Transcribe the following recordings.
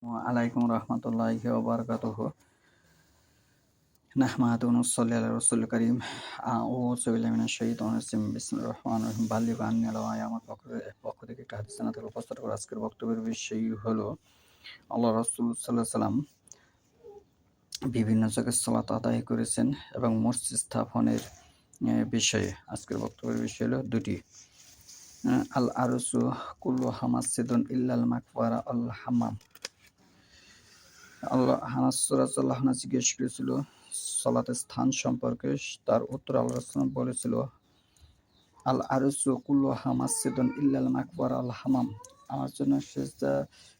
আলাইকুম রহমতুল্লাহি ওয়া বারাকাতুহু। নাহমাদুহু ওয়া নুসাল্লি আলা রাসূলিল কারীম। আউযু বিল্লাহি মিনাশ শাইতানির রাজিম। বিসমিল্লাহির রহমানির রহিম। বাল্লিগু আন্নী ওয়ালাউ আয়া। আমার পক্ষ থেকে একটা হাদিস নাযিল উপস্থাপন করা। আজকের বক্তব্যের বিষয় হলো আল্লাহ রাসূল সাল্লাল্লাহু আলাইহি ওয়াসাল্লাম বিভিন্ন জায়গায় সালাত আদায় করেছেন এবং মসজিদ স্থাপনের বিষয়ে। আজকের বক্তব্যের বিষয় হলো দুটি। আল আরসু কুল্লুহা মাসজিদুন ইল্লাল মাকবারা আল হাম্মাম। আনাস রাদিয়াল্লাহু আনহু জিজ্ঞেস করেছিল সালাতের স্থান সম্পর্কে। তার উত্তর আল্লাহ রাসূল বলেছিল, আল আরসু কুল্লুহা মাসজিদুন ইল্লাল মাকবারা আল হামাম। আমার জন্য সেজদা,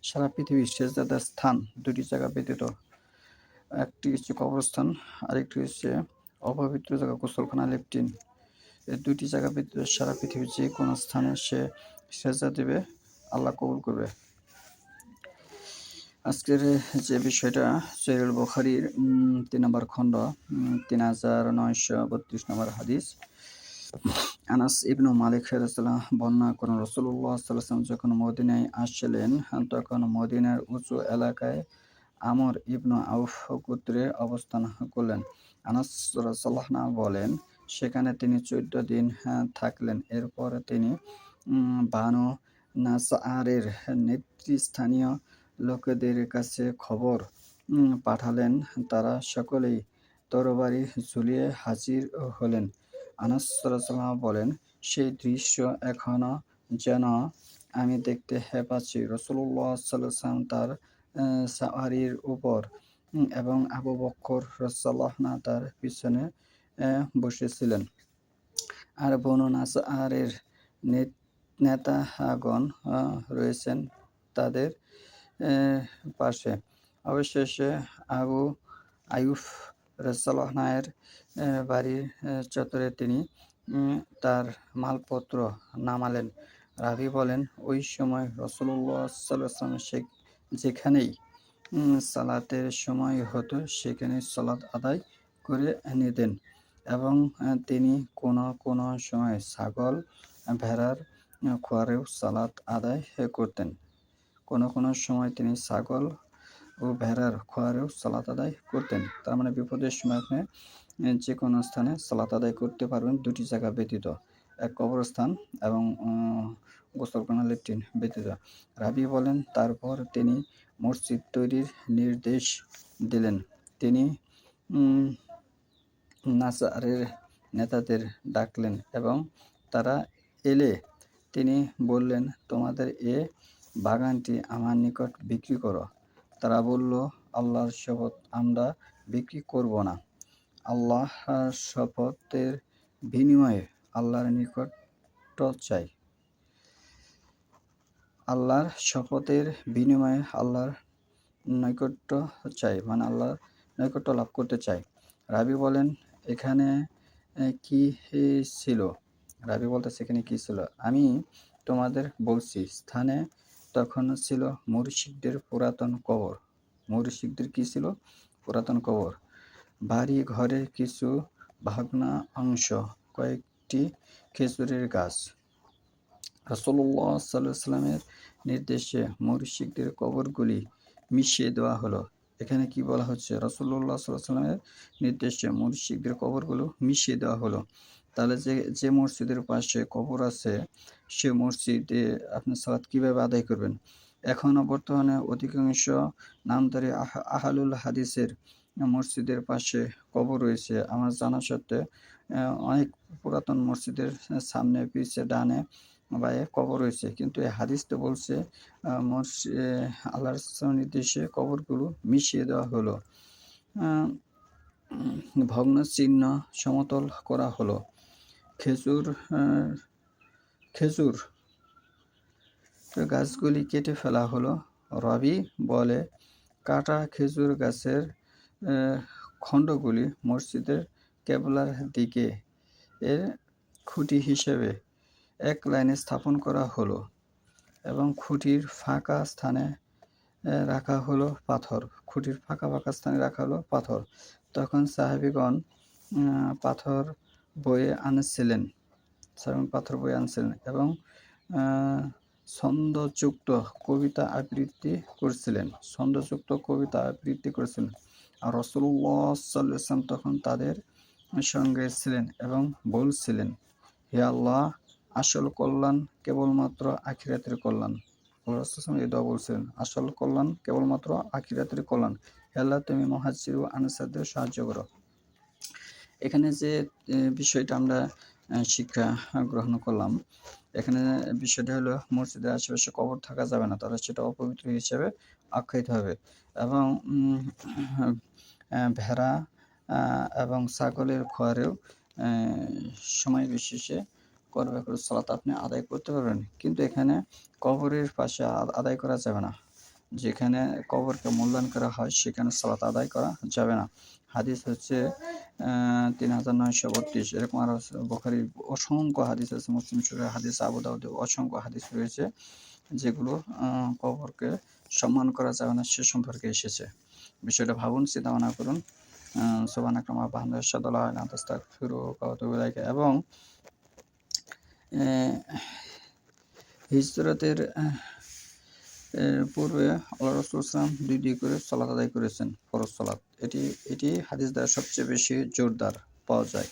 সারা পৃথিবীর সেজদার স্থান দুটি জায়গা ব্যতীত, একটি হচ্ছে কবরস্থান, আরেকটি হচ্ছে অপবিত্র জায়গা গোসলখানা, লেট্রিন। এই দুটি জায়গা ব্যতীত সারা পৃথিবীর যে কোনো স্থানে সে সেজদা দেবে, আল্লাহ কবুল করবে। আজকের যে বিষয়টা সহিহ বুখারীর ৩ নম্বর খণ্ড ৩৯৩২ নম্বর হাদিস। আনাস ইবনু মালিক রাদিয়াল্লাহু আনহু বর্ণনা করেন, রাসূলুল্লাহ সাল্লাল্লাহু আলাইহি ওয়াসাল্লাম যখন মদিনায় আসছিলেন, তখন মদিনার উঁচু এলাকায় আমর ইবনু আউফ গোত্রে অবস্থান করলেন। আনাস রাদিয়াল্লাহু আনহু বলেন, সেখানে তিনি ১৪ দিন থাকলেন। এরপর তিনি বানু নাসআরের নেতৃস্থানীয় লোকেদের কাছে খবর পাঠালেন। তারা সকলেই তরবারি ঝুলিয়ে হাজির হলেন। আনাস রাদিয়াল্লাহু আনহু বলেন, সেই দৃশ্য এখনো যেন আমি দেখতে পাচ্ছি। রাসূলুল্লাহ সাল্লাল্লাহু আলাইহি ওয়াসাল্লাম তার সাওয়ারির উপর এবং আবু বকর রাদিয়াল্লাহু আনহু তার পিছনে বসেছিলেন। আর বনু নাসআরের নেতাগণ রয়েছেন তাদের পাশে। অবশেষে আবু আইয়ুব রাদিয়াল্লাহু আনহু এর বাড়ির চত্বরে তিনি তার মালপত্র নামালেন। রাবী বলেন, ওই সময় রাসূলুল্লাহ সাল্লাল্লাহু আলাইহি ওয়াসাল্লাম যেখানেই সালাতের সময় হতো সেখানেই সালাত আদায় করে নিতেন এবং তিনি কোনো সময় ছাগল ভেড়ার খোয়ারেও সালাত আদায় করতেন। কোনো সময় তিনি ছাগল ও ভেড়ার খোয়ারেও সালাত আদায় করতেন। তার মানে বিপদের সময় আপনি যে কোনো স্থানে সালাত আদায় করতে পারবেন, দুটি জায়গা ব্যতীত, এক কবরস্থান এবং গোসলখানা, লেট্রিন ব্যতীত। রাবী বলেন, তারপর তিনি মসজিদ তৈরির নির্দেশ দিলেন। তিনি নাসআরের নেতাদের ডাকলেন এবং তারা এলে তিনি বললেন, তোমাদের এ বাগানটি আমার নিকট বিক্রি করো। তারা বলল, আল্লাহর শপথ, আমরা বিক্রি করব না। আল্লাহর শপথের বিনিময়ে আল্লাহর নিকট চাই। আল্লাহর শপথের বিনিময়ে আল্লাহর নৈকট্য চাই, মানে আল্লাহর নৈকট্য লাভ করতে চাই। রাবী বলেন, এখানে কি ছিল? রাবী বলতেছে, এখানে কি ছিল? আমি তোমাদের বলছি, স্থানে তখন ছিল মুশরিকদের পুরাতন কবর। মুশরিকদের কি ছিল? পুরাতন কবর। বাড়ি ঘরের কিছু ভাঙা অংশ, কয়েকটি খেজুরের গাছ। রাসূলুল্লাহ সাল্লাল্লাহু আলাইহি ওয়াসাল্লামের নির্দেশে মুশরিকদের কবরগুলি মিশিয়ে দেওয়া হলো। এখানে কি বলা হচ্ছে? রাসূলুল্লাহ সাল্লাল্লাহু আলাইহি ওয়াসাল্লামের নির্দেশে মুশরিকদের কবরগুলো মিশিয়ে দেওয়া হলো। তাহলে যে মসজিদের পাশে কবর আছে, সে মসজিদে আপনি সালাত কিভাবে আদায় করবেন? এখনও বর্তমানে অধিকাংশ নামধারী আহলুল হাদিসের মসজিদের পাশে কবর রয়েছে। আমার জানা সত্ত্বে অনেক পুরাতন মসজিদের সামনে, পিছে, ডানে বাঁয়ে কবর রয়েছে। কিন্তু এই হাদিসটা বলছে আল্লাহর রাসূলের নির্দেশে কবরগুলো মিশিয়ে দেওয়া হলো, ভগ্ন চিহ্ন সমতল করা হলো, খেজুর গাছগুলি কেটে ফেলা হলো। রাবী বলে, কাটা খেজুর গাছের খণ্ডগুলি মসজিদের কেবলার দিকে এর খুঁটি হিসেবে এক লাইনে স্থাপন করা হলো এবং খুঁটির ফাঁকা স্থানে রাখা হলো পাথর। খুঁটির ফাঁকা স্থানে রাখা হলো পাথর। তখন সাহাবীগণ পাথর বয়ে আনছিলেন এবং ছন্দযুক্ত কবিতা আবৃত্তি করছিলেন। ছন্দযুক্ত কবিতা আবৃত্তি করেছিলেন। আর রাসূলুল্লাহ সাল্লাল্লাহু আলাইহি ওয়াসাল্লাম তখন তাদের সঙ্গে ছিলেন এবং বলছিলেন, হে আল্লাহ, আসল কল্যাণ কেবলমাত্র আখিরাতের কল্যাণ। রাসূল এই দোয়া বলছিলেন, আসল কল্যাণ কেবলমাত্র আখিরাতের কল্যাণ। হে আল্লাহ, তুমি মুহাজির ও আনসারদের সাহায্য করো। এখানে যে বিষয়টা আমরা শিক্ষা গ্রহণ করলাম, এখানে বিষয়টা হলো মসজিদের আশেপাশে কবর থাকা যাবে না, তাহলে সেটা অপবিত্র হিসেবে আখ্যায়িত হবে। এবং ভেড়া এবং ছাগলের খোয়ারেও সময় বিশেষে করবে সালাত আপনি আদায় করতে পারবেন, কিন্তু এখানে কবরের পাশে আদায় করা যাবে না। যেখানে কবরকে মূল্যায়ন করা হয় সেখানে সালাত আদায় করা যাবে না। হাদিস হচ্ছে ৩৯৩২, এরকম আরও বুখারীর অসংখ্য হাদিস আছে, মুসলিম শরীফের হাদিস, আবু দাউদে অসংখ্য হাদিস রয়েছে যেগুলো কবরকে সম্মান করা যাবে না সে সম্পর্কে এসেছে। বিষয়টা ভাবুন, চিন্তা ভাবনা করুন। সুবহানাকা আল্লাহুম্মা ওয়া বিহামদিকা আশহাদু আল্লা ইলাহা ইল্লা আনতা আস্তাগফিরুকা ওয়া আতুবু ইলাইক। এবং হিজরতের পূর্বে আল্লাহ রাসূল সাল্লাল্লাহু আলাইহি ওয়াসাল্লাম ২ করে সালাত আদায় করেছেন, ফরজ সালাত। এটি হাদিস দ্বারা সবচেয়ে বেশি জোরদার পাওয়া যায়।